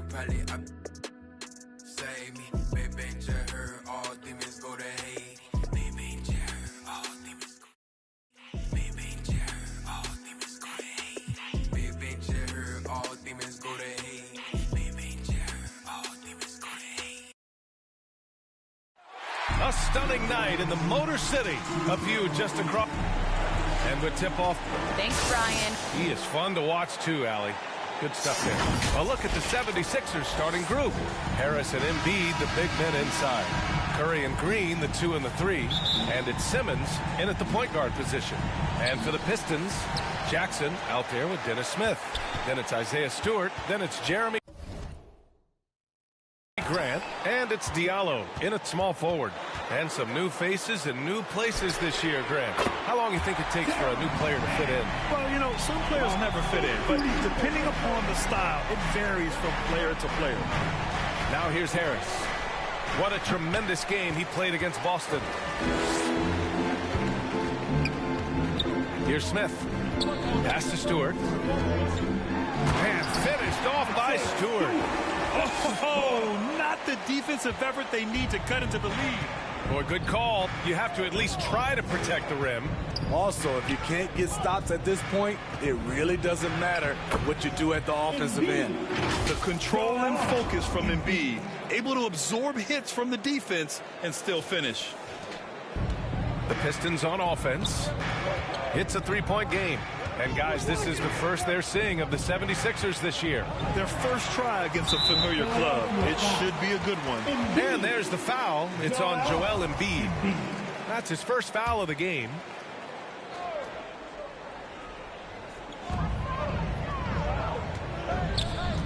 probably up. Save me, baby, just heard all demons go to Hades. Baby, just heard all demons go. Baby, just heard all demons go to Hades. Baby, just heard all demons go to Hades. Baby, just heard all demons go to Hades. A stunning night in the Motor City. A view just across. And with tip-off. Thanks, Brian. He is fun to watch, too, Allie. Good stuff there. A look at the 76ers starting group. Harris and Embiid, the big men inside. Curry and Green, the 2 and the 3. And it's Simmons in at the point guard position. And for the Pistons, Jackson out there with Dennis Smith. Then it's Isaiah Stewart. Then it's Jeremy Grant. And it's Diallo in at small forward. And some new faces and new places this year, Grant. How long do you think it takes for a new player to fit in? Well, you know, some players never fit in, but depending upon the style, it varies from player to player. Now here's Harris. What a tremendous game he played against Boston. Here's Smith. Pass to Stewart. And finished off by Stewart. Oh, not the defensive effort they need to cut into the lead. Boy, good call. You have to at least try to protect the rim. Also, if you can't get stops at this point, it really doesn't matter what you do at the offensive end. The control and focus from Embiid, able to absorb hits from the defense and still finish. The Pistons on offense. It's a three-point game. And, guys, this is the first they're seeing of the 76ers this year. Their first try against a familiar club. It should be a good one. And there's the foul. It's on Joel Embiid. That's his first foul of the game.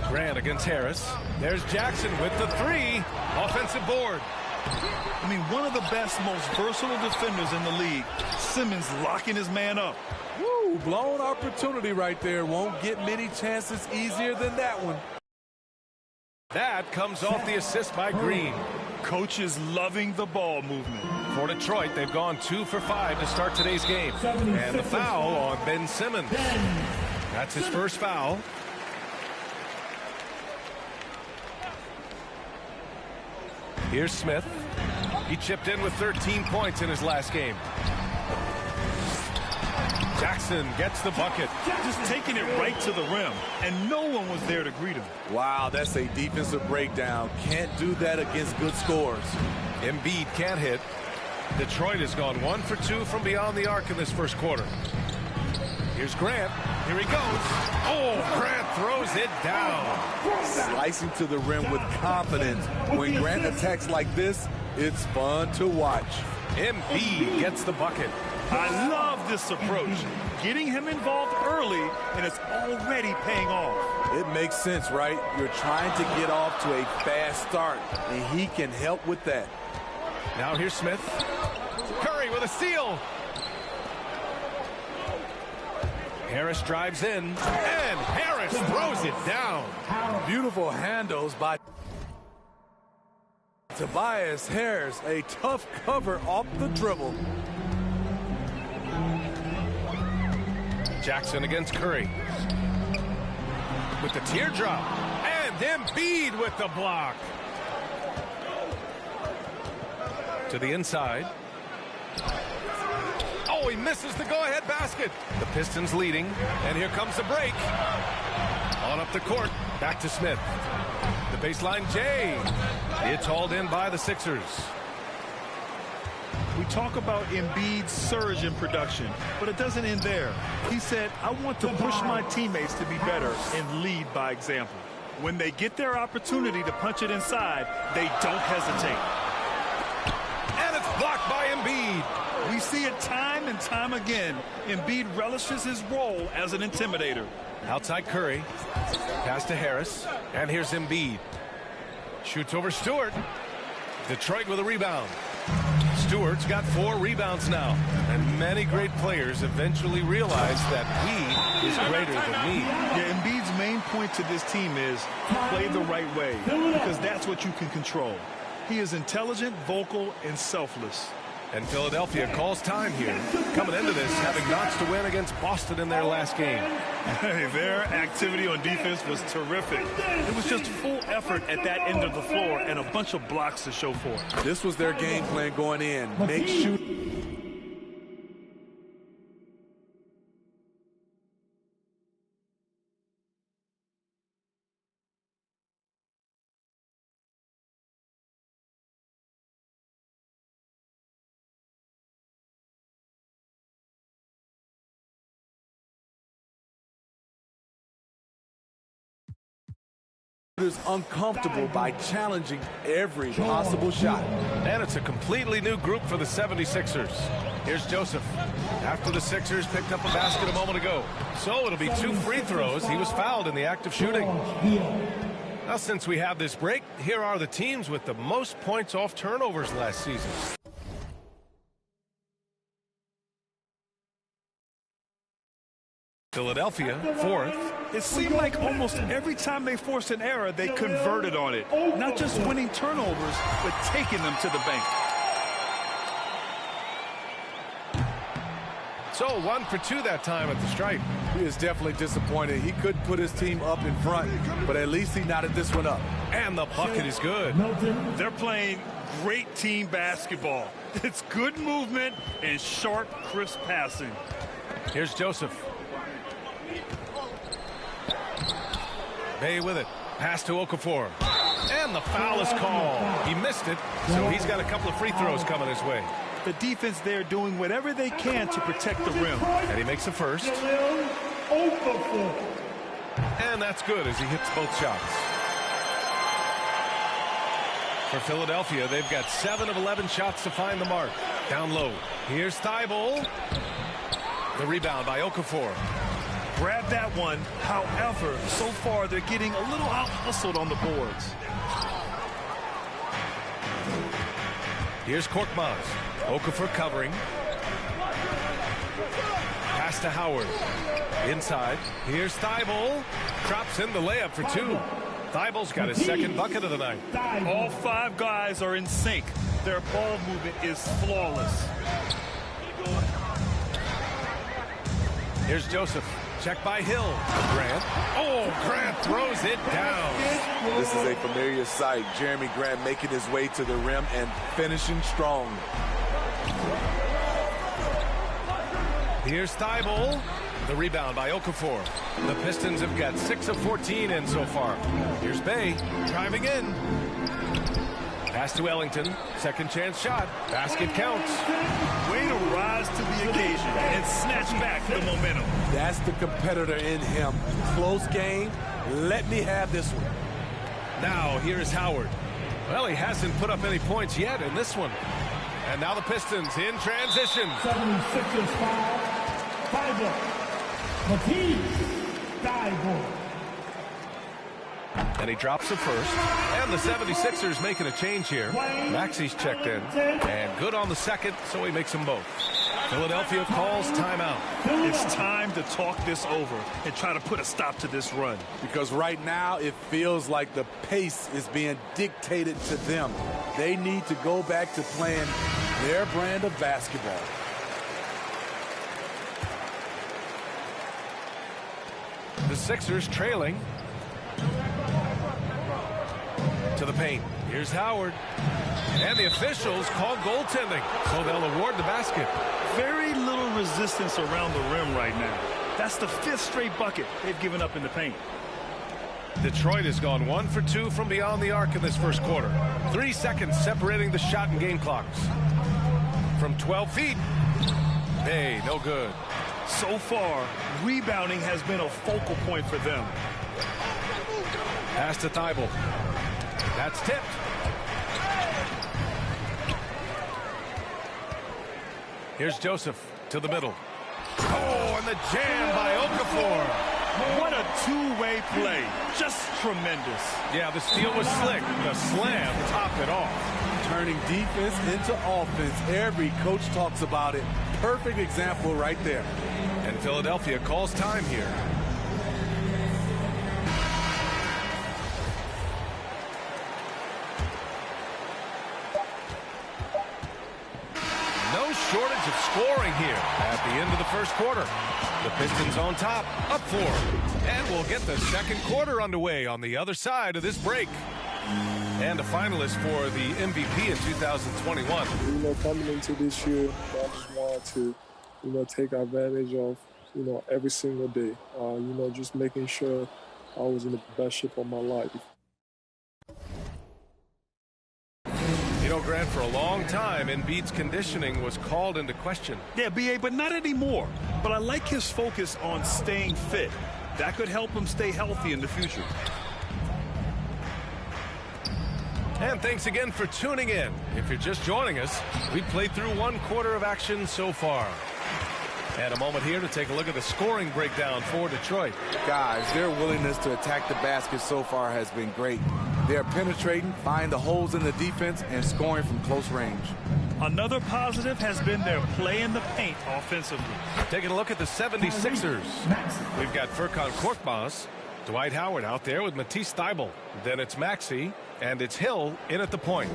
Grant against Harris. There's Jackson with the 3. Offensive board. I mean, one of the best, most versatile defenders in the league. Simmons locking his man up. Woo, blown opportunity right there. Won't get many chances easier than that one. That comes off the assist by Green. Coach is loving the ball movement. For Detroit, they've gone 2 for 5 to start today's game. And the foul on Ben Simmons. That's his first foul. Here's Smith. He chipped in with 13 points in his last game. Jackson gets the bucket. Just taking it right to the rim, and no one was there to greet him. Wow, that's a defensive breakdown. Can't do that against good scores. Embiid can't hit. Detroit has gone 1 for 2 from beyond the arc in this first quarter. Here's Grant. Here he goes. Oh, Grant throws it down. Slicing to the rim with confidence. When Grant attacks like this, it's fun to watch. Embiid gets the bucket. I love this approach. Getting him involved early, and it's already paying off. It makes sense, right? You're trying to get off to a fast start, and he can help with that. Now here's Smith. Curry with a steal. Harris drives in, and Harris throws it down. Beautiful handles by Tobias Harris. A tough cover off the dribble. Jackson against Curry. With the teardrop. And Embiid with the block. To the inside. Oh, he misses the go-ahead basket. The Pistons leading, and here comes the break. On up the court, back to Smith. The baseline, Jay. It's hauled in by the Sixers. We talk about Embiid's surge in production, but it doesn't end there. He said, I want to push my teammates to be better and lead by example. When they get their opportunity to punch it inside, they don't hesitate. And it's blocked by Embiid. We see it time and time again. Embiid relishes his role as an intimidator. Outside Curry. Pass to Harris. And here's Embiid. Shoots over Stewart. Detroit with a rebound. Stewart's got 4 rebounds now. And many great players eventually realize that he is greater than me. Yeah, Embiid's main point to this team is play the right way, because that's what you can control. He is intelligent, vocal, and selfless. And Philadelphia calls time here. Coming into this, having notched a win against Boston in their last game. Hey, their activity on defense was terrific. It was just full effort at that end of the floor and a bunch of blocks to show for it. This was their game plan going in. Make sure. Is uncomfortable by challenging every possible shot. And it's a completely new group for the 76ers. Here's Joseph. After the Sixers picked up a basket a moment ago. So it'll be 2 free throws. He was fouled in the act of shooting. Now, since we have this break, here are the teams with the most points off turnovers last season. Philadelphia, 4th. It seemed like almost every time they forced an error, they converted on it. Not just winning turnovers, but taking them to the bank. So 1 for 2 that time at the stripe. He is definitely disappointed. He couldn't put his team up in front, but at least he knotted this one up. And the bucket is good. They're playing great team basketball. It's good movement and sharp, crisp passing. Here's Joseph. Bay with it. Pass to Okafor. And the foul is called. He missed it, so he's got a couple of free throws coming his way. The defense there doing whatever they can to protect the rim. And he makes the first. And that's good as he hits both shots. For Philadelphia, they've got 7 of 11 shots to find the mark. Down low. Here's Thibault. The rebound by Okafor. Grab that one. However, so far they're getting a little out-hustled on the boards. Here's Korkmaz. Okafor covering. Pass to Howard. Inside. Here's Thibault. Drops in the layup for 2. Thibault's got his second bucket of the night. All 5 guys are in sync. Their ball movement is flawless. Here's Joseph. Check by Hill. Grant. Oh, Grant throws it down. This is a familiar sight. Jeremy Grant making his way to the rim and finishing strong. Here's Thibault. The rebound by Okafor. The Pistons have got 6 of 14 in so far. Here's Bay driving in. Pass to Ellington. Second chance shot. Basket counts. Way to rise to the occasion and snatch back the momentum. That's the competitor in him. Close game. Let me have this one. Now here's Howard. Well, he hasn't put up any points yet in this one. And now the Pistons in transition. 76ers foul. Thibault. Matisse. Thibault. And he drops the first. And the 76ers making a change here. Maxi's checked in. And good on the second, so he makes them both. Philadelphia calls timeout. It's time to talk this over and try to put a stop to this run. Because right now it feels like the pace is being dictated to them. They need to go back to playing their brand of basketball. The Sixers trailing. To the paint. Here's Howard. And the officials call goaltending, so they'll award the basket. Very little resistance around the rim right now. That's the 5th straight bucket they've given up in the paint. Detroit has gone 1 for 2 from beyond the arc in this first quarter. 3 seconds separating the shot and game clocks. From 12 feet. Hey, no good. So far, rebounding has been a focal point for them. Pass to Thibault. That's tipped. Here's Joseph to the middle. Oh, and the jam by Okafor. What a two-way play. Just tremendous. Yeah, the steal was slick. The slam topped it off. Turning defense into offense. Every coach talks about it. Perfect example right there. And Philadelphia calls time here. scoring here at the end of the first quarter. The Pistons on top, up 4. And we'll get the second quarter underway on the other side of this break. And a finalist for the MVP in 2021. Coming into this year, I just wanted to, take advantage of, every single day. Just making sure I was in the best shape of my life. Grant, for a long time, Embiid's conditioning was called into question. Yeah, B.A., but not anymore. But I like his focus on staying fit. That could help him stay healthy in the future. And thanks again for tuning in. If you're just joining us, we've played through one quarter of action so far. And a moment here to take a look at the scoring breakdown for Detroit. Guys, their willingness to attack the basket so far has been great. They're penetrating, finding the holes in the defense, and scoring from close range. Another positive has been their play in the paint offensively. Taking a look at the 76ers. We've got Furkan Korkmaz, Dwight Howard out there with Matisse Thybulle. Then it's Maxey, and it's Hill in at the point.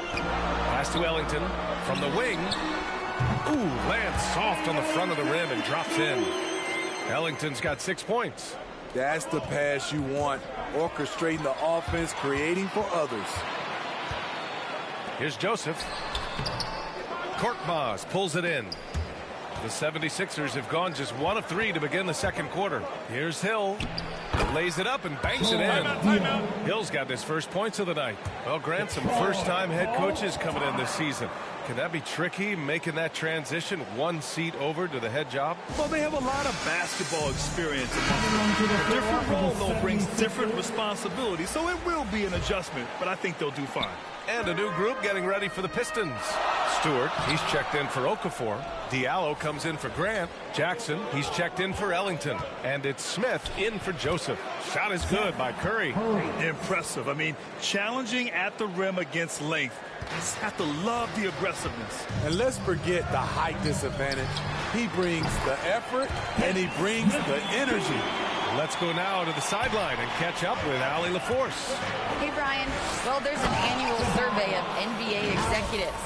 Pass to Ellington from the wing. Ooh, lands soft on the front of the rim and drops in. Ellington's got 6 points. That's the pass you want. Orchestrating the offense, creating for others. Here's Joseph. Korkmaz pulls it in. The 76ers have gone just 1 of 3 to begin the second quarter. Here's Hill. Lays it up and banks it in. Timeout. Hill's got his first points of the night. Well, Grant, some first-time head coaches coming in this season. Can that be tricky, making that transition 1 seat over to the head job? Well, they have a lot of basketball experience. A different role, though, brings different responsibilities, so it will be an adjustment, but I think they'll do fine. And a new group getting ready for the Pistons. Stewart, he's checked in for Okafor. Diallo comes in for Grant. Jackson, he's checked in for Ellington. And it's Smith in for Joseph. Shot is good by Curry. Impressive. I mean, challenging at the rim against length. Just have to love the aggressiveness. And let's forget the height disadvantage. He brings the effort, and he brings the energy. Let's go now to the sideline and catch up with Allie LaForce. Hey, Brian. Well, there's an annual survey of NBA executives.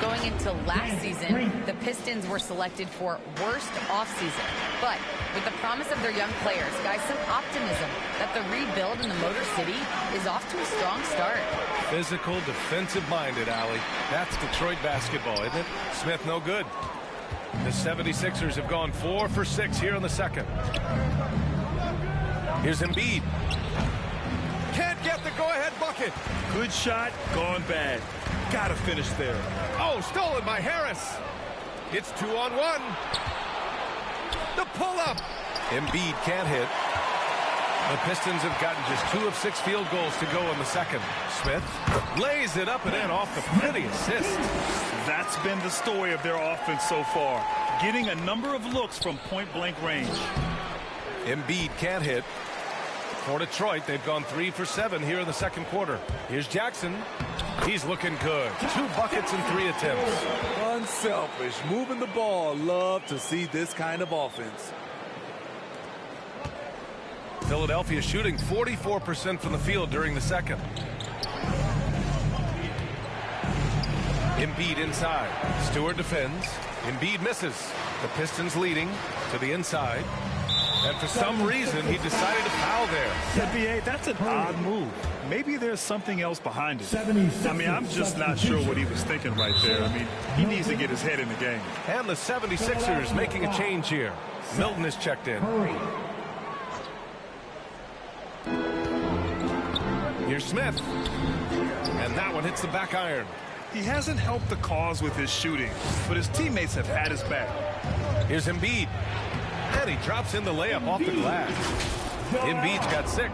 Going into last season, the Pistons were selected for worst offseason. But with the promise of their young players, guys, some optimism that the rebuild in the Motor City is off to a strong start. Physical, defensive-minded, Allie. That's Detroit basketball, isn't it? Smith, no good. The 76ers have gone 4 for 6 here in the second. Here's Embiid. Can't get the go-ahead bucket. Good shot, gone bad. Gotta finish there. Oh, stolen by Harris. It's 2-on-1. The pull-up. Embiid can't hit. The Pistons have gotten just 2 of 6 field goals to go in the second. Smith lays it up and in off the pretty assist. That's been the story of their offense so far. Getting a number of looks from point-blank range. Embiid can't hit. For Detroit, they've gone 3 for 7 here in the second quarter. Here's Jackson. He's looking good. 2 buckets and 3 attempts. Unselfish, moving the ball. Love to see this kind of offense. Philadelphia shooting 44% from the field during the second. Embiid inside. Stewart defends. Embiid misses. The Pistons leading to the inside. And for some reason, he decided to foul there. NBA, that's an odd move. Maybe there's something else behind it. I mean, I'm just not sure what he was thinking right there. I mean, he needs to get his head in the game. And the 76ers making a change here. Milton is checked in. Here's Smith. And that one hits the back iron. He hasn't helped the cause with his shooting, but his teammates have had his back. Here's Embiid. And he drops in the layup off the glass. Embiid's got 6.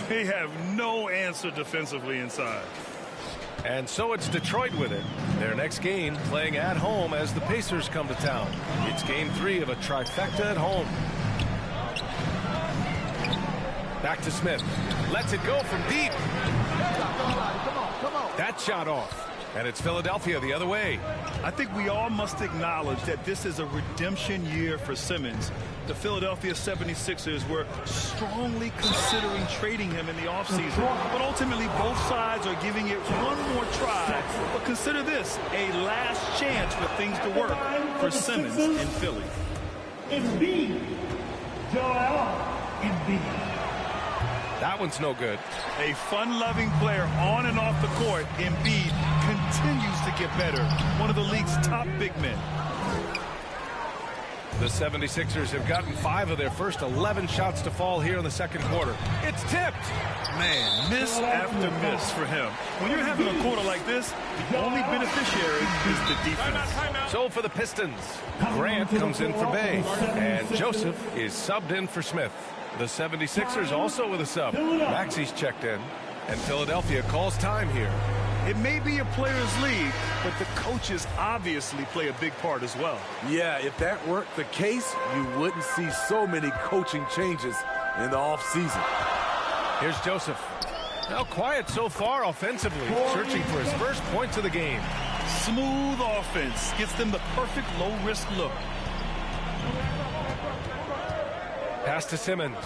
They have no answer defensively inside. And so it's Detroit with it. Their next game playing at home as the Pacers come to town. It's game 3 of a trifecta at home. Back to Smith. Lets it go from deep. That shot off. And it's Philadelphia the other way. I think we all must acknowledge that this is a redemption year for Simmons. The Philadelphia 76ers were strongly considering trading him in the offseason, but ultimately both sides are giving it one more try. But consider this, a last chance for things to work for Simmons in Philly. Embiid, Joel Embiid. That one's no good. A fun-loving player on and off the court, Embiid continues to get better. One of the league's top big men. The 76ers have gotten 5 of their first 11 shots to fall here in the second quarter. It's tipped. Man, miss after miss for him. When you're having a quarter like this, the only beneficiary is the defense. So for the Pistons, Grant comes in for Bay, and Joseph is subbed in for Smith. The 76ers also with a sub. Maxey's checked in, and Philadelphia calls time here. It may be a players' league, but the coaches obviously play a big part as well. Yeah, if that weren't the case, you wouldn't see so many coaching changes in the offseason. Here's Joseph. Now quiet so far offensively, searching for his first points of the game. Smooth offense gets them the perfect low-risk look. Pass to Simmons.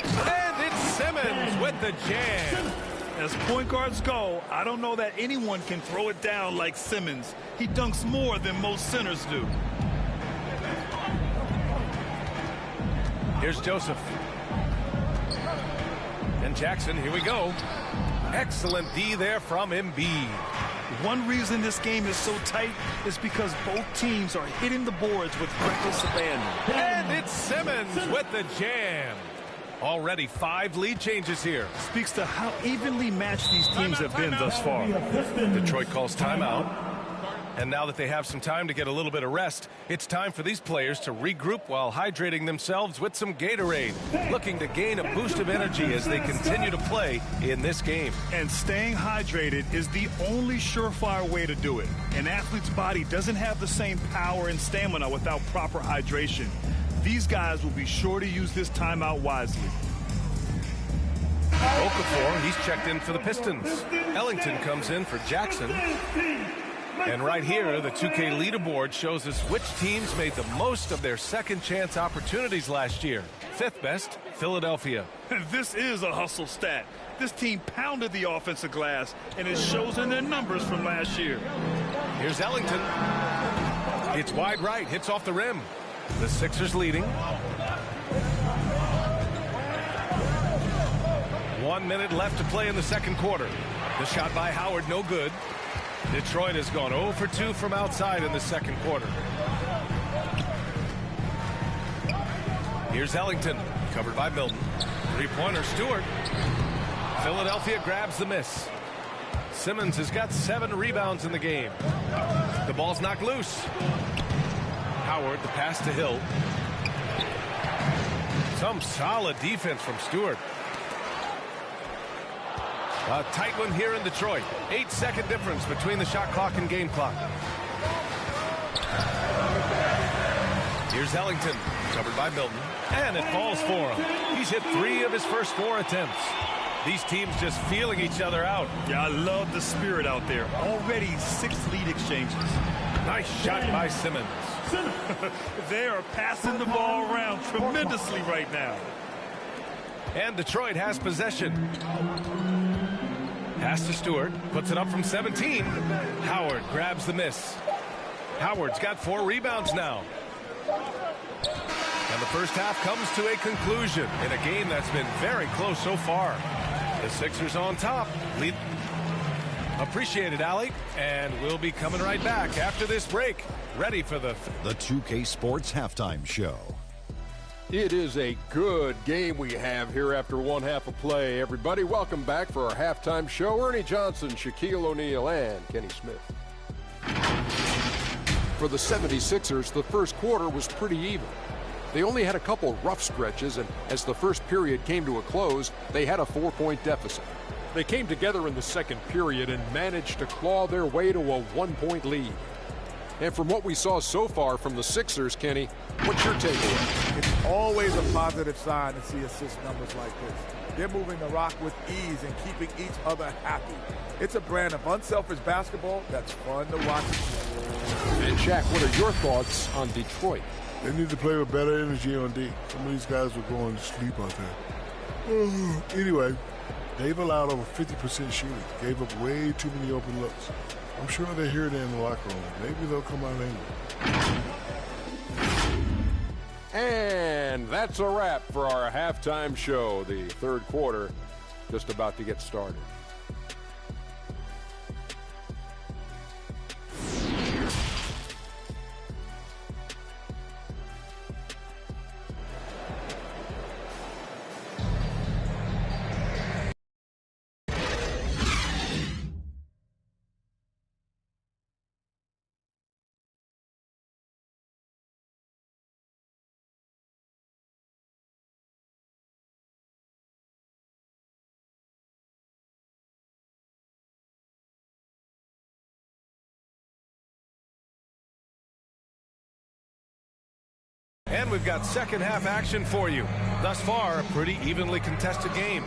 And it's Simmons with the jam. As point guards go, I don't know that anyone can throw it down like Simmons. He dunks more than most centers do. Here's Joseph. And Jackson, here we go. Excellent D there from Embiid. One reason this game is so tight is because both teams are hitting the boards with reckless abandon. And it's Simmons with the jam. Already 5 lead changes here. Speaks to how evenly matched these teams have been thus far. Detroit calls timeout. And now that they have some time to get a little bit of rest, it's time for these players to regroup while hydrating themselves with some Gatorade, looking to gain a boost of energy as they continue to play in this game. And staying hydrated is the only surefire way to do it. An athlete's body doesn't have the same power and stamina without proper hydration. These guys will be sure to use this timeout wisely. Okafor, he's checked in for the Pistons. Ellington comes in for Jackson. And right here, the 2K leaderboard shows us which teams made the most of their second chance opportunities last year. 5th best, Philadelphia. This is a hustle stat. This team pounded the offensive glass, and it shows in their numbers from last year. Here's Ellington. It's wide right, hits off the rim. The Sixers leading. 1 minute left to play in the second quarter. The shot by Howard, no good. Detroit has gone 0 for 2 from outside in the second quarter. Here's Ellington, covered by Milton. Three-pointer, Stewart. Philadelphia grabs the miss. Simmons has got 7 rebounds in the game. The ball's knocked loose. Howard, the pass to Hill. Some solid defense from Stewart. A tight one here in Detroit. 8-second difference between the shot clock and game clock. Here's Ellington, covered by Milton, and it falls for him. He's hit 3 of his first 4 attempts. These teams just feeling each other out. Yeah, I love the spirit out there. Already 6 lead exchanges. Nice shot by Simmons. They are passing the ball around tremendously right now. And Detroit has possession. Pass to Stewart, puts it up from 17. Howard grabs the miss. Howard's got 4 rebounds now. And the first half comes to a conclusion in a game that's been very close so far. The Sixers on top. Lead. Appreciate it, Allie. And we'll be coming right back after this break. Ready for the 2K Sports Halftime Show. It is a good game we have here after one half of play. Everybody, welcome back for our halftime show. Ernie Johnson, Shaquille O'Neal, and Kenny Smith. For the 76ers, the first quarter was pretty even. They only had a couple rough stretches, and as the first period came to a close, they had a 4-point deficit. They came together in the second period and managed to claw their way to a 1-point lead. And from what we saw so far from the Sixers, Kenny, what's your takeaway? It's always a positive sign to see assist numbers like this. They're moving the rock with ease and keeping each other happy. It's a brand of unselfish basketball that's fun to watch. And Shaq, what are your thoughts on Detroit? They need to play with better energy on D. Some of these guys were going to sleep out there. Anyway, they've allowed over 50% shooting. Gave up way too many open looks. I'm sure they hear it in the locker room. Maybe they'll come out angry. And that's a wrap for our halftime show. The third quarter just about to get started. And we've got second half action for you. Thus far, a pretty evenly contested game.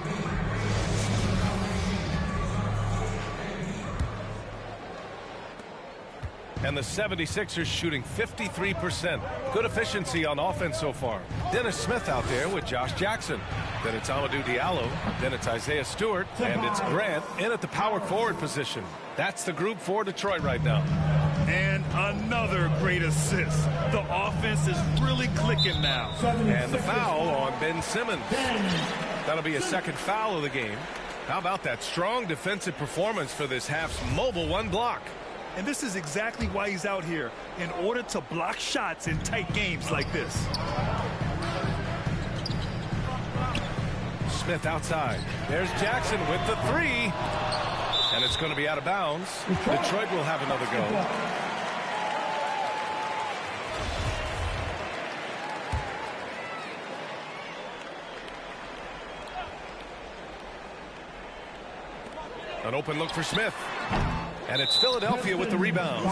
And the 76ers shooting 53%. Good efficiency on offense so far. Dennis Smith out there with Josh Jackson. Then it's Amadou Diallo. Then it's Isaiah Stewart. And it's Grant in at the power forward position. That's the group for Detroit right now. And another great assist. The offense is really clicking now. And the foul on Ben Simmons. That'll be a second foul of the game. How about that strong defensive performance for this half's mobile one block? And this is exactly why he's out here, in order to block shots in tight games like this. Smith outside. There's Jackson with the three. And it's going to be out of bounds. Detroit will have another go. An open look for Smith. And it's Philadelphia with the rebound.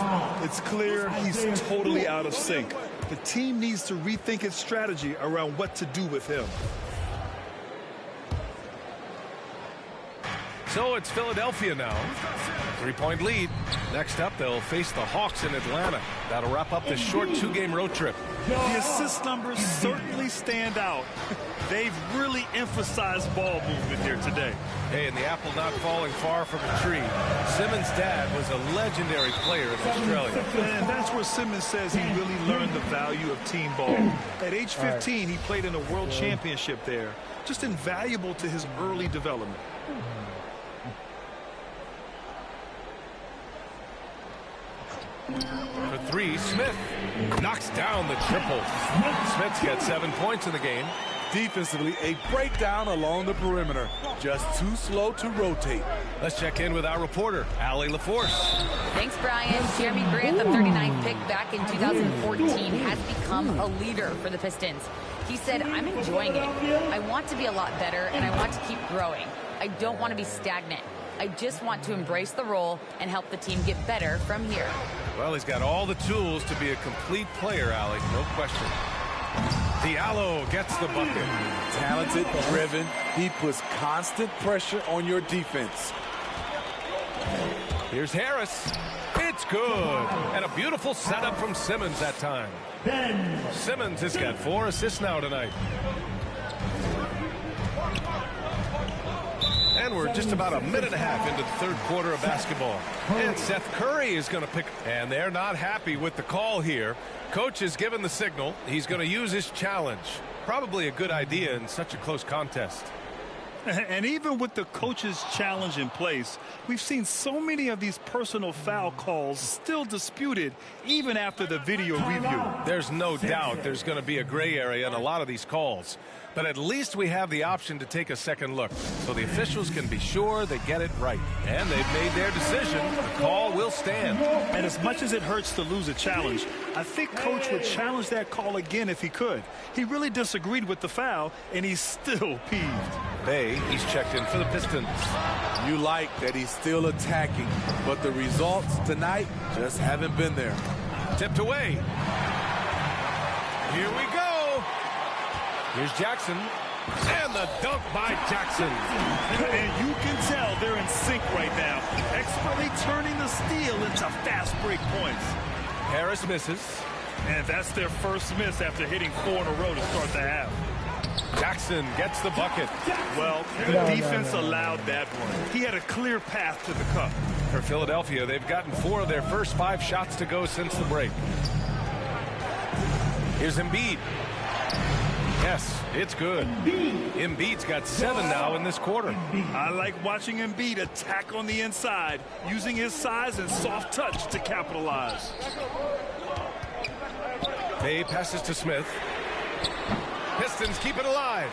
It's clear he's totally out of sync. The team needs to rethink its strategy around what to do with him. So it's Philadelphia now. 3-point lead. Next up, they'll face the Hawks in Atlanta. That'll wrap up this short two-game road trip. The assist numbers certainly stand out. They've really emphasized ball movement here today. Hey, and the apple not falling far from a tree. Simmons' dad was a legendary player in Australia. And that's where Simmons says he really learned the value of team ball. At age 15, he played in a world championship there. Just invaluable to his early development. For three, Smith knocks down the triple. Smith's got 7 points in the game. Defensively, a breakdown along the perimeter. Just too slow to rotate. Let's check in with our reporter, Allie LaForce. Thanks, Brian. Jeremy Grant, the 39th pick back in 2014, has become a leader for the Pistons. He said, I'm enjoying it. I want to be a lot better, and I want to keep growing. I don't want to be stagnant. I just want to embrace the role and help the team get better from here. Well, he's got all the tools to be a complete player, Allie, no question. Diallo gets the bucket. Talented, driven. He puts constant pressure on your defense. Here's Harris. It's good. And a beautiful setup from Simmons that time. Simmons has got 4 assists now tonight. And we're just about a minute and a half into the third quarter of basketball. And Seth Curry is going to pick. And they're not happy with the call here. Coach has given the signal. He's going to use his challenge. Probably a good idea in such a close contest. And even with the coach's challenge in place, we've seen so many of these personal foul calls still disputed even after the video review. There's no doubt there's going to be a gray area in a lot of these calls. But at least we have the option to take a second look, so the officials can be sure they get it right. And they've made their decision. The call will stand. And as much as it hurts to lose a challenge, I think Coach would challenge that call again if he could. He really disagreed with the foul, and he's still peeved. Bay, he's checked in for the Pistons. You like that he's still attacking, but the results tonight just haven't been there. Tipped away. Here we go. Here's Jackson. And the dunk by Jackson. And you can tell they're in sync right now. Expertly turning the steal into fast break points. Harris misses. And that's their first miss after hitting 4 in a row to start the half. Jackson gets the bucket. Well, the defense allowed that one. He had a clear path to the cup. For Philadelphia, they've gotten 4 of their first 5 shots to go since the break. Here's Embiid. Yes, it's good. Embiid's got 7 now in this quarter. I like watching Embiid attack on the inside, using his size and soft touch to capitalize. Bay passes to Smith. Pistons keep it alive.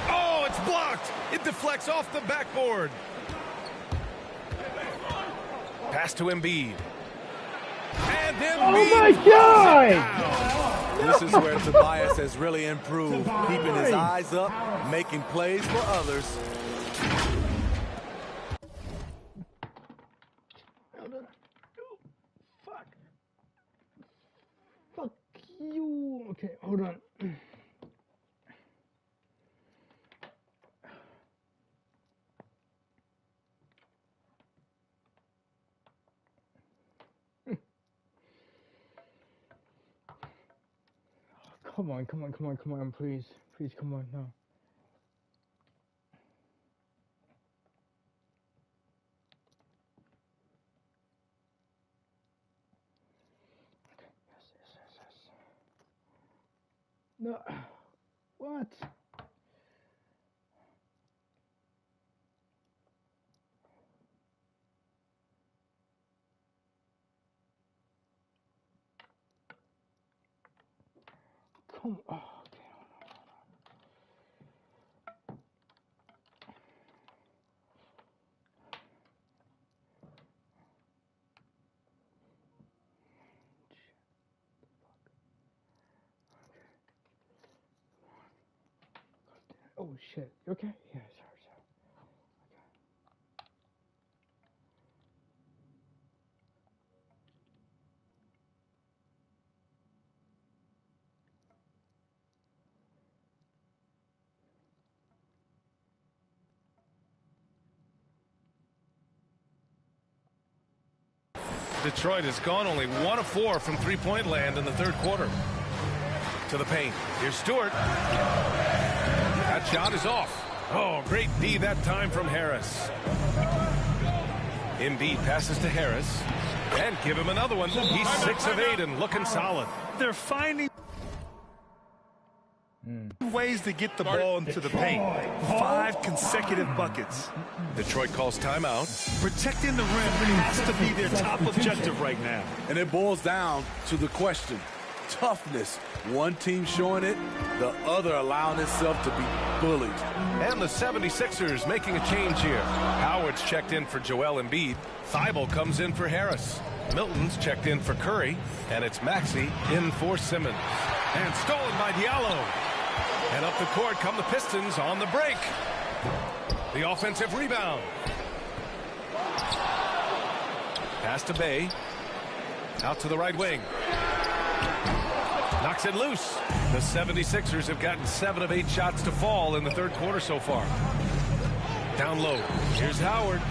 Oh, it's blocked. It deflects off the backboard. Pass to Embiid. And Embiid. Oh my God! This is where Tobias has really improved, keeping his eyes up, making plays for others. Fuck you. Okay, hold on. Come on, please, come on, no. Okay, yes. No, what? Come on. Okay, oh shit. You okay? Yeah, sorry. Detroit has gone only 1 of 4 from three-point land in the third quarter. To the paint. Here's Stewart. That shot is off. Oh, great D that time from Harris. Embiid passes to Harris. And give him another one. He's 6 of 8 and looking solid. They're finding ways to get the ball into the paint. 5 consecutive buckets. Detroit calls timeout. Protecting the rim has to be their top objective right now. And it boils down to the question. Toughness. One team showing it, the other allowing itself to be bullied. And the 76ers making a change here. Howard's checked in for Joel Embiid. Thibault comes in for Harris. Milton's checked in for Curry. And it's Maxey in for Simmons. And stolen by Diallo. And up the court come the Pistons on the break. The offensive rebound. Pass to Bay. Out to the right wing. Knocks it loose. The 76ers have gotten 7 of 8 shots to fall in the third quarter so far. Down low. Here's Howard.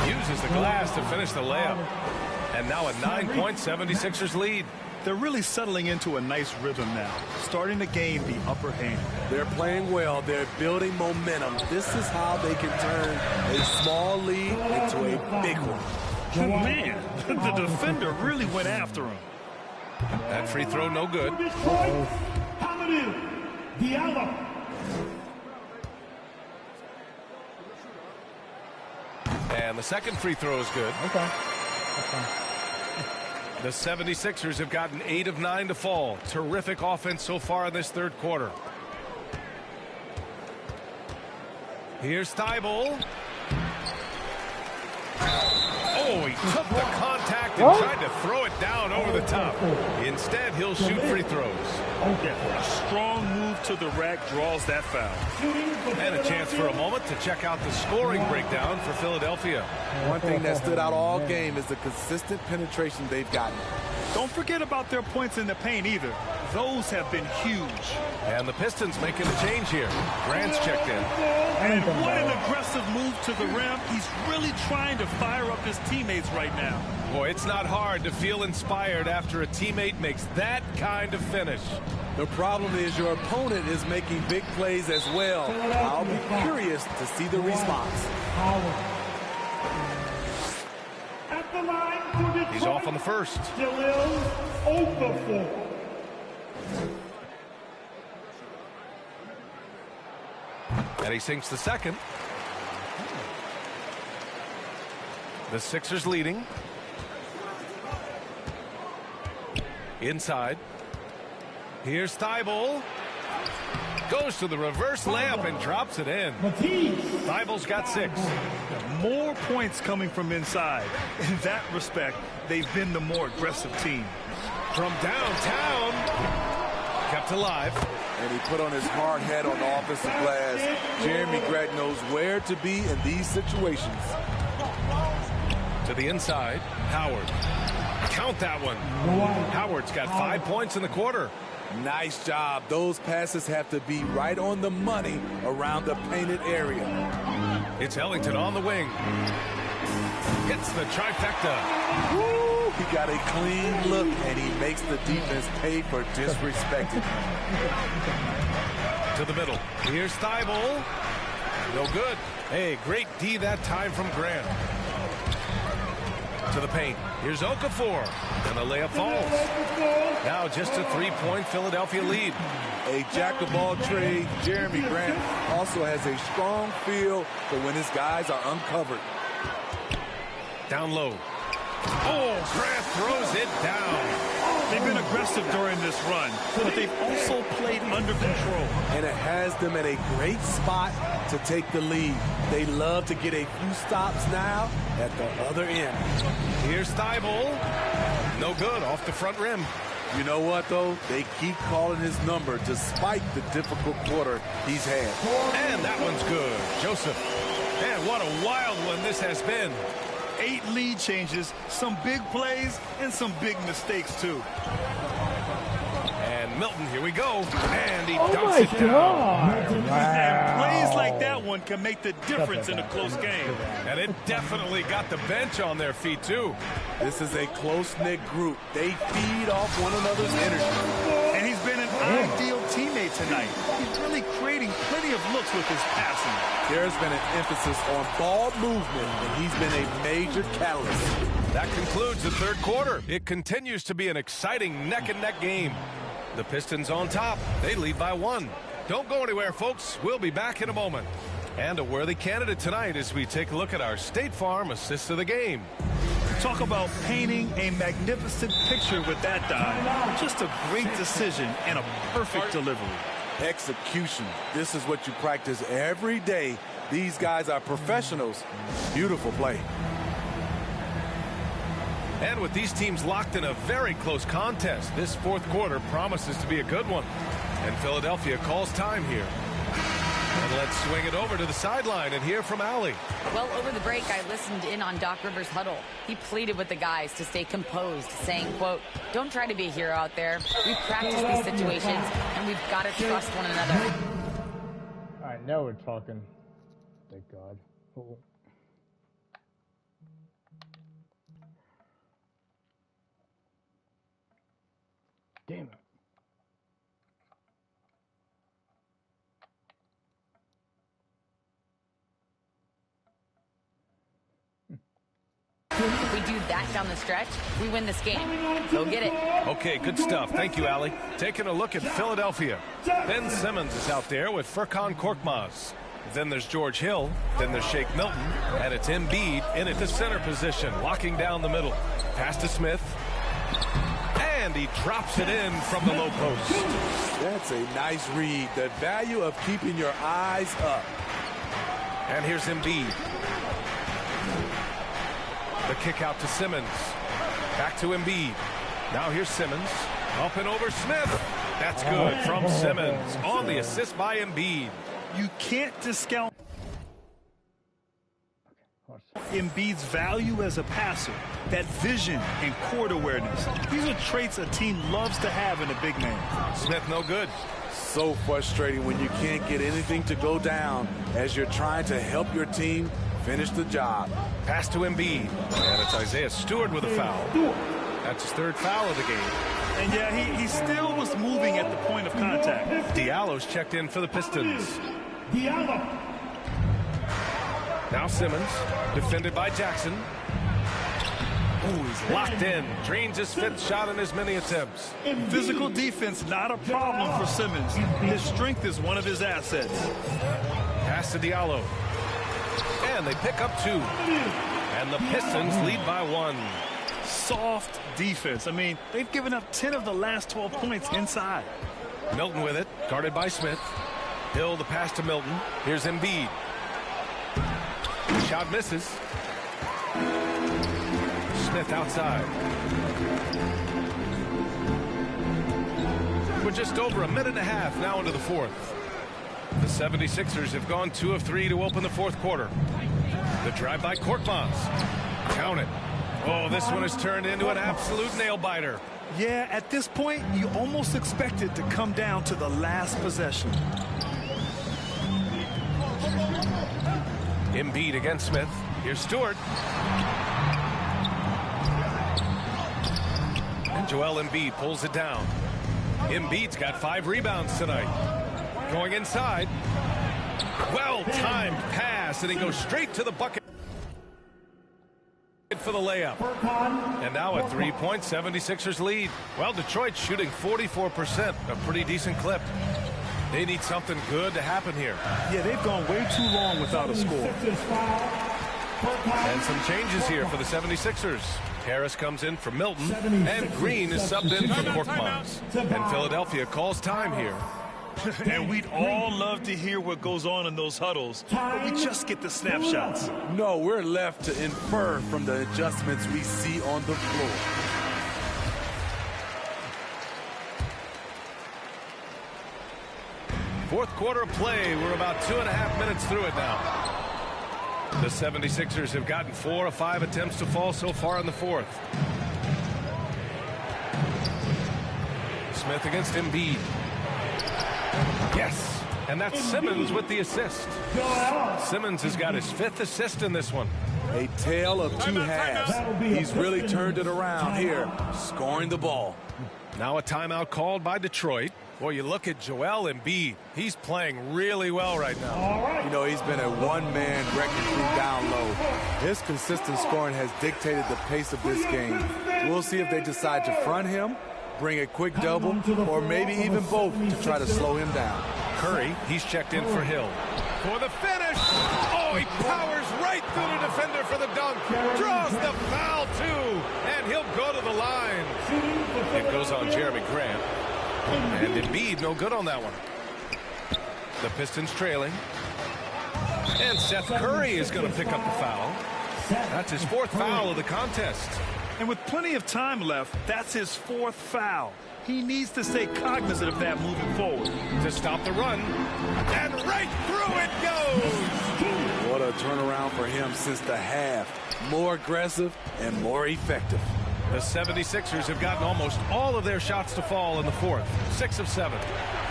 Uses the glass to finish the layup. And now a 9-point 76ers lead. They're really settling into a nice rhythm now, starting to gain the upper hand. They're playing well. They're building momentum. This is how they can turn a small lead into a big one. Man, the defender really went after him. That free throw no good. Diallo. And the second free throw is good. Okay. The 76ers have gotten 8 of 9 to fall. Terrific offense so far in this third quarter. Here's Thibault. Oh, he took the contact and tried to throw it down over the top. Instead, he'll shoot free throws. A strong move to the rack draws that foul. And a chance for a moment to check out the scoring breakdown for Philadelphia. One thing that stood out all game is the consistent penetration they've gotten. Don't forget about their points in the paint either. Those have been huge. And the Pistons making a change here. Grant's checked in. And what an aggressive move to the rim. He's really trying to fire up his teammates right now. Boy, it's not hard to feel inspired after a teammate makes that kind of finish. The problem is your opponent is making big plays as well. I'll be curious to see the response. He's off on the first. Jahlil Okafor. And he sinks the second. The Sixers leading. Inside. Here's Thybulle. Goes to the reverse layup and drops it in. Thybulle's got 6. More points coming from inside. In that respect, they've been the more aggressive team. From downtown. Kept alive. And he put on his hard hat on the offensive glass. Jeremy Grant knows where to be in these situations. To the inside. Howard. Count that one. Howard's got 5 points in the quarter. Nice job. Those passes have to be right on the money around the painted area. It's Ellington on the wing. Hits the trifecta. Woo! He got a clean look, and he makes the defense pay for disrespecting him. To the middle. Here's Thybulle. No good. Hey, great D that time from Grant. To the paint. Here's Okafor. And the layup falls. Now just a 3-point Philadelphia lead. A jack-of-all trades. Jeremy Grant also has a strong feel for when his guys are uncovered. Down low. Oh, Grant throws it down. They've been aggressive during this run, but they've also played under control. And it has them at a great spot to take the lead. They love to get a few stops now at the other end. Here's Thybulle. No good, off the front rim. You know what, though? They keep calling his number despite the difficult quarter he's had. And that one's good. Joseph. And what a wild one this has been. 8 lead changes, some big plays, and some big mistakes, too. And Milton, here we go. And he dunks it down. And plays like that one can make the difference in a close game. And it definitely got the bench on their feet, too. This is a close-knit group. They feed off one another's energy. And he's been an ideal teammate tonight. He's really creating plenty of looks with his passing. There's been an emphasis on ball movement, and he's been a major catalyst. That concludes the third quarter. It continues to be an exciting neck-and-neck game. The Pistons on top. They lead by 1. Don't go anywhere, folks. We'll be back in a moment. And a worthy candidate tonight as we take a look at our State Farm assist of the game. Talk about painting a magnificent picture with that dive. Just a great decision and a perfect delivery. Execution. This is what you practice every day. These guys are professionals. Beautiful play. And with these teams locked in a very close contest, this fourth quarter promises to be a good one. And Philadelphia calls time here. And let's swing it over to the sideline and hear from Allie. Well, over the break, I listened in on Doc Rivers' huddle. He pleaded with the guys to stay composed, saying, quote, "Don't try to be a hero out there. We've practiced these situations, and we've got to trust one another." I know we're talking. Thank God. Oh. Damn it. If we do that down the stretch, we win this game. Go get it. Okay, good stuff. Thank you, Allie. Taking a look at Philadelphia. Ben Simmons is out there with Furkan Korkmaz. Then there's George Hill. Then there's Shake Milton. And it's Embiid in at the center position, locking down the middle. Pass to Smith. And he drops it in from the low post. That's a nice read. The value of keeping your eyes up. And here's Embiid. The kick out to Simmons. Back to Embiid. Now here's Simmons. Up and over Smith. That's good from Simmons on the assist by Embiid. You can't discount. Embiid's value as a passer, that vision and court awareness. These are traits a team loves to have in a big man. Smith no good. So frustrating when you can't get anything to go down as you're trying to help your team finish the job. Pass to Embiid. And it's Isaiah Stewart with a foul. That's his third foul of the game. And yeah, he still was moving at the point of contact. Diallo's checked in for the Pistons. Diallo. Now Simmons, defended by Jackson. Ooh, he's locked in. Drains his fifth shot in his many attempts. Physical defense, not a problem for Simmons. His strength is one of his assets. Pass to Diallo. And they pick up 2. And the Pistons lead by 1. Soft defense. I mean, they've given up 10 of the last 12 points inside. Milton with it, guarded by Smith. Hill the pass to Milton. Here's Embiid. Shot misses. Smith outside. We're just over a minute and a half now into the fourth. The 76ers have gone 2 of 3 to open the fourth quarter. The drive by Korkmaz. Count it. Oh, this one has turned into an absolute nail-biter. Yeah, at this point, you almost expect it to come down to the last possession. Embiid against Smith. Here's Stewart. And Joel Embiid pulls it down. Embiid's got 5 rebounds tonight. Going inside. Well-timed pass, and he goes straight to the bucket for the layup. And now a 3-point 76ers lead. Well, Detroit's shooting 44%, a pretty decent clip. They need something good to happen here. Yeah, they've gone way too long without a score. And some changes here for the 76ers. Harris comes in for Milton, and Green is subbed in for Korkmaz. And Philadelphia calls time here. And we'd all love to hear what goes on in those huddles, but we just get the snapshots. No, we're left to infer from the adjustments we see on the floor. Fourth quarter of play. We're about 2.5 minutes through it now. The 76ers have gotten 4 of 5 attempts to fall so far in the fourth. Smith against Embiid. Yes, and that's Simmons with the assist. Simmons has got his 5th assist in this one. A tale of 2 halves. He's really turned it around here, scoring the ball. Now a timeout called by Detroit. Boy, you look at Joel Embiid. He's playing really well right now. You know, he's been a one-man wrecking crew down low. His consistent scoring has dictated the pace of this game. We'll see if they decide to front him, bring a quick double, or maybe even both to try to slow him down. Curry, he's checked in for Hill. For the finish! Oh, he powers right through the defender for the dunk. Draws the foul, too. And he'll go to the line. It goes on Jeremy Grant. And Embiid no good on that one. The Pistons trailing. And Seth Curry is going to pick up the foul. That's his 4th foul of the contest. And with plenty of time left, that's his 4th foul. He needs to stay cognizant of that moving forward. To stop the run. And right through it goes! What a turnaround for him since the half. More aggressive and more effective. The 76ers have gotten almost all of their shots to fall in the fourth. 6 of 7.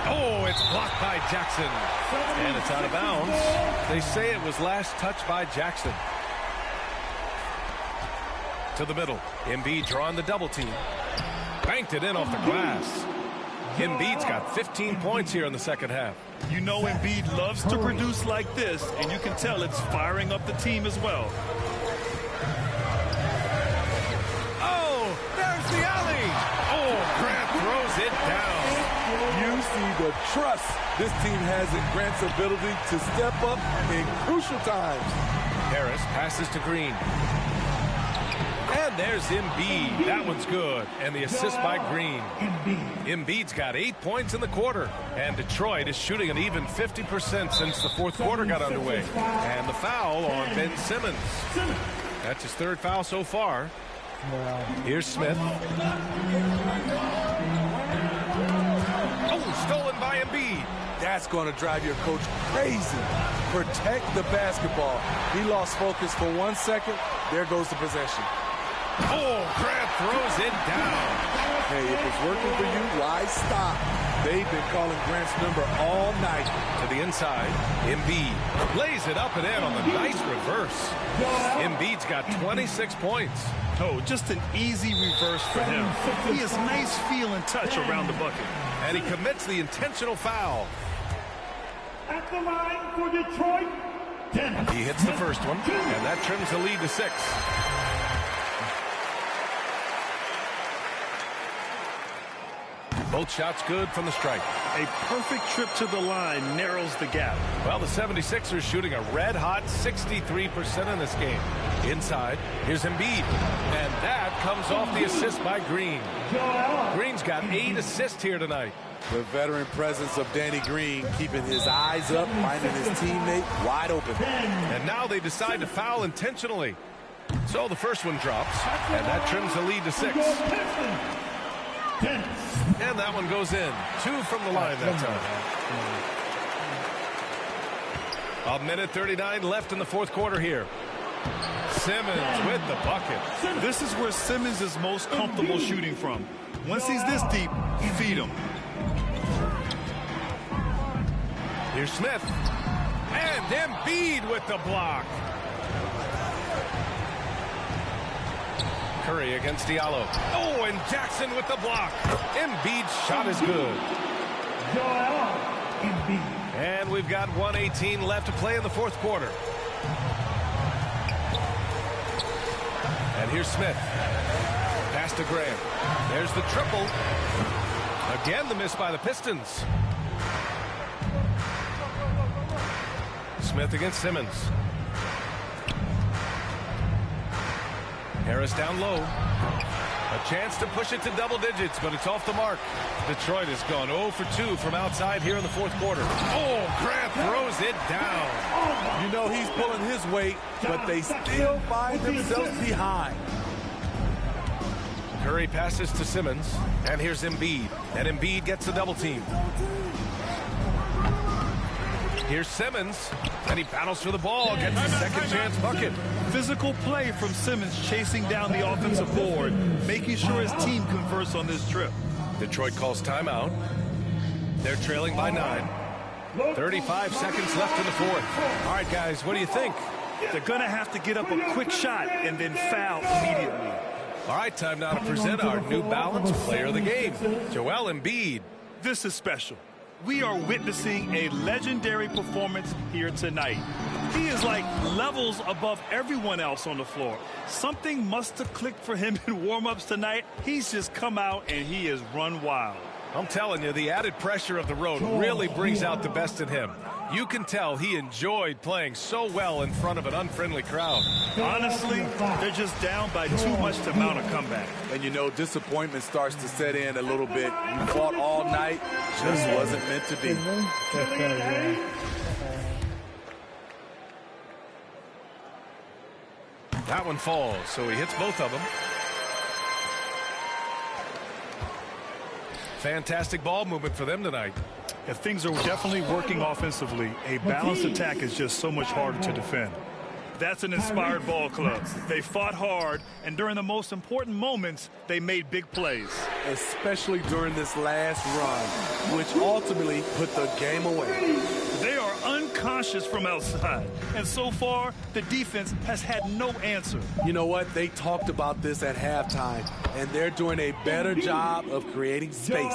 Oh, it's blocked by Jackson. And it's out of bounds. They say it was last touched by Jackson. To the middle. Embiid drawing the double team. Banked it in off the glass. Embiid's got 15 points here in the second half. You know Embiid loves to produce like this, and you can tell it's firing up the team as well. Oh, there's the alley. Oh, Grant throws it down. You see the trust this team has in Grant's ability to step up in crucial times. Harris passes to Green. And there's Embiid. That one's good. And the assist by Green. Embiid's got 8 points in the quarter. And Detroit is shooting an even 50% since the fourth quarter got underway. And the foul on Ben Simmons. That's his 3rd foul so far. Here's Smith. Oh, stolen by Embiid. That's going to drive your coach crazy. Protect the basketball. He lost focus for 1 second. There goes the possession. Oh, Grant throws it down. Hey, if it's working for you, why stop? They've been calling Grant's number all night. To the inside, Embiid lays it up and in on the nice reverse. Embiid's got 26 points. Oh, just an easy reverse for him. He has nice feel and touch around the bucket. And he commits the intentional foul. At the line for Detroit, Dennis. He hits the first one, and that trims the lead to 6. Both shots good from the stripe. A perfect trip to the line narrows the gap. Well, the 76ers shooting a red-hot 63% in this game. Inside, here's Embiid. And that comes off the assist by Green. Green's got 8 assists here tonight. The veteran presence of Danny Green keeping his eyes up, finding his teammate wide open. And now they decide to foul intentionally. So the first one drops, and that trims the lead to 6. And that one goes in. 2 from the line that time. 1:39 left in the fourth quarter here. Simmons with the bucket. This is where Simmons is most comfortable shooting from. Once he's this deep, feed him. Here's Smith. And Embiid with the block. Curry against Diallo. Oh, and Jackson with the block. Embiid's shot is good. And we've got 1:18 left to play in the fourth quarter. And here's Smith. Pass to Grant. There's the triple. Again, the miss by the Pistons. Smith against Simmons. Harris down low. A chance to push it to double digits, but it's off the mark. Detroit has gone 0 for 2 from outside here in the fourth quarter. Oh, Grant throws it down. You know he's pulling his weight, but they still find themselves behind. Curry passes to Simmons, and here's Embiid. And Embiid gets a double team. Here's Simmons, and he battles for the ball, gets a second chance bucket. Physical play from Simmons chasing down the offensive board, making sure his team converts on this trip. Detroit calls timeout. They're trailing by 9. 35 seconds left in the fourth. All right, guys, what do you think? They're going to have to get up a quick shot and then foul immediately. All right, time now to present our New Balance player of the game, Joel Embiid. This is special. We are witnessing a legendary performance here tonight. He is like levels above everyone else on the floor. Something must have clicked for him in warm-ups tonight. He's just come out and he has run wild. I'm telling you, the added pressure of the road really brings out the best in him. You can tell he enjoyed playing so well in front of an unfriendly crowd. Honestly, they're just down by too much to mount a comeback. And you know, disappointment starts to set in a little bit. You fought all night, just wasn't meant to be. That one falls, so he hits both of them. Fantastic ball movement for them tonight. If things are definitely working offensively, a balanced attack is just so much harder to defend. That's an inspired ball club. They fought hard, and during the most important moments, they made big plays. Especially during this last run, which ultimately put the game away. They are unconscious from outside, and so far, the defense has had no answer. You know what? They talked about this at halftime, and they're doing a better job of creating space.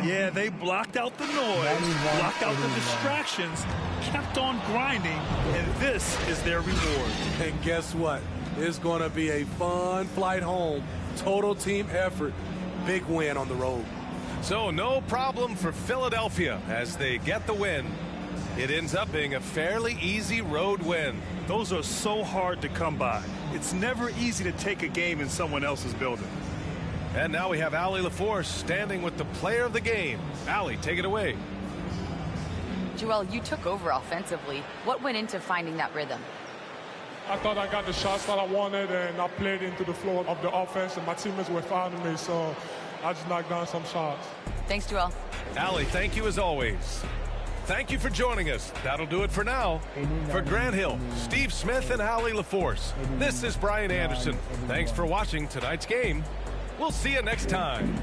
Yeah, they blocked out the noise, blocked out the distractions, kept on grinding, and this is their reward. And guess what? It's going to be a fun flight home. Total team effort. Big win on the road. So no problem for Philadelphia as they get the win. It ends up being a fairly easy road win. Those are so hard to come by. It's never easy to take a game in someone else's building. And now we have Allie LaForce standing with the player of the game. Allie, take it away. Joel, you took over offensively. What went into finding that rhythm? I thought I got the shots that I wanted, and I played into the flow of the offense, and my teammates were fouling me, so I just knocked down some shots. Thanks, Joel. Allie, thank you as always. Thank you for joining us. That'll do it for now. For Grant Hill, Steve Smith, and Allie LaForce, this is Brian Anderson. Thanks for watching tonight's game. We'll see you next time.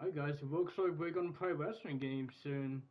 Hi guys, it looks like we're gonna play wrestling games soon.